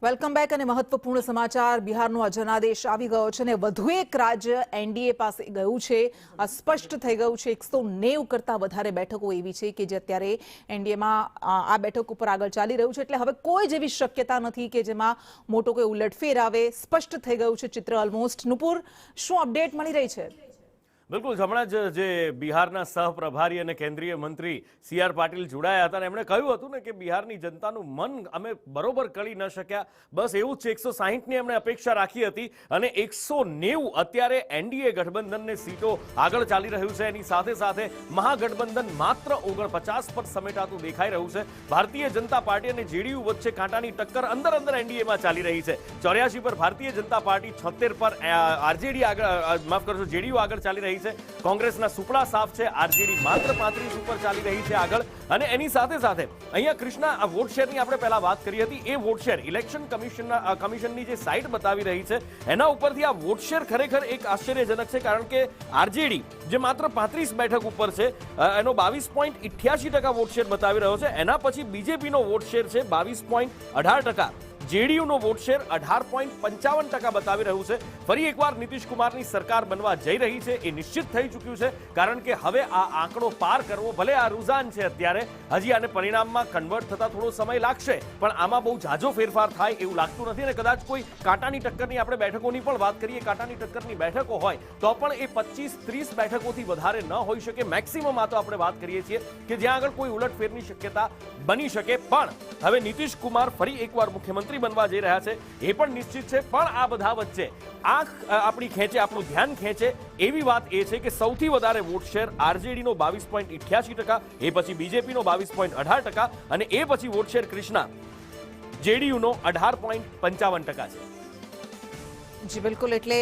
Welcome back અને મહત્વપૂર્ણ સમાચાર બિહારનો આ જનાદેશ આવી ગયો છે અને વધુ એક રાજ્ય એનડીએ પાસે ગયું છે। આ સ્પષ્ટ થઈ ગયું છે 190 કરતાં વધારે બેઠકો એવી છે કે જે અત્યારે એનડીએમાં આ બેઠક ઉપર આગળ ચાલી રહ્યું છે, એટલે હવે કોઈ જેવી શક્યતા નથી કે જેમાં મોટો કોઈ ઉલટફેર આવે। સ્પષ્ટ થઈ ગયું છે ચિત્ર ઓલમોસ્ટ। નુપુર, શું અપડેટ મળી રહી છે? બિલકુલ, હમણાં જ જે બિહારના સહપ્રભારી અને કેન્દ્રીય મંત્રી સી.આર. પાટીલ જોડાયા હતા અને એમણે કહ્યું હતું ને કે બિહારની જનતાનું મન અમે બરોબર કરી ન શક્યા, બસ એવું જ છે। 160ની એમણે અપેક્ષા રાખી હતી અને 190 અત્યારે એનડીએ ગઠબંધનને સીટો આગળ ચાલી રહ્યું છે। એની સાથે સાથે મહાગઠબંધન માત્ર 49 પર સમેટાતું દેખાઈ રહ્યું છે। ભારતીય જનતા પાર્ટી અને જેડીયુ વચ્ચે કાંટાની ટક્કર અંદર એનડીએમાં ચાલી રહી છે। 84 પર ભારતીય જનતા પાર્ટી, 76 પર આરજેડી આગળ, માફ કરશો, જેડીયુ આગળ ચાલી રહી છે। કોંગ્રેસના સુપડા સાફ છે, આરજેડી માત્ર 35 ઉપર ચાલી રહી છે આગળ। અને એની સાથે સાથે અહીંયા કૃષ્ણા, આ વોટ શેરની આપણે પહેલા વાત કરી હતી, એ વોટ શેર ઇલેક્શન કમિશનની જે સાઇટ બતાવી રહી છે એના ઉપરથી આ વોટ શેર ખરેખર એક આશ્ચર્યજનક છે, કારણ કે આરજેડી જે માત્ર 35 બેઠક ઉપર છે એનો 22.88% વોટ શેર બતાવી રહ્યો છે। એના પછી બીજેપીનો વોટ શેર છે 22.18%, જેડીયુનો વોટ શેર 18.55% બતાવી રહ્યું છે। ફરી એકવાર નીતિશ કુમારની સરકાર બનવા જઈ રહી છે એ નિશ્ચિત થઈ ચૂક્યું છે, કારણ કે હવે આ આંકડો પાર કરવો, ભલે આ રૂઝાન છે અત્યારે, હજી આને પરિણામમાં કન્વર્ટ થતા થોડો સમય લાગશે, પણ આમાં બહુ ઝાઝો ફેરફાર થાય એવું લાગતું નથી। અને કદાચ કોઈ કાંટાની ટક્કરની આપણે બેઠકોની પણ વાત કરીએ, કાંટાની ટક્કરની બેઠકો હોય તો પણ એ 25-30 બેઠકોથી વધારે ન હોઈ શકે। મેક્સિમમ આ તો આપણે વાત કરીએ છીએ કે જ્યાં આગળ કોઈ ઉલટફેરની શક્યતા બની શકે। પણ હવે નીતિશ કુમાર ફરી એકવાર મુખ્યમંત્રી બનવા જઈ રહ્યા છે એ પણ નિશ્ચિત છે। પણ આ બધા વચ્ચે આંખ આપણી ખેંચે, આપણું ધ્યાન ખેંચે એવી વાત એ છે કે સૌથી વધારે વોટ શેર આરજેડીનો 22.88%, એ પછી બીજેપીનો 22.18% અને એ પછી વોટ શેર કૃષ્ણા જેડીયુનો 18.55% છે। જી બિલકુલ, એટલે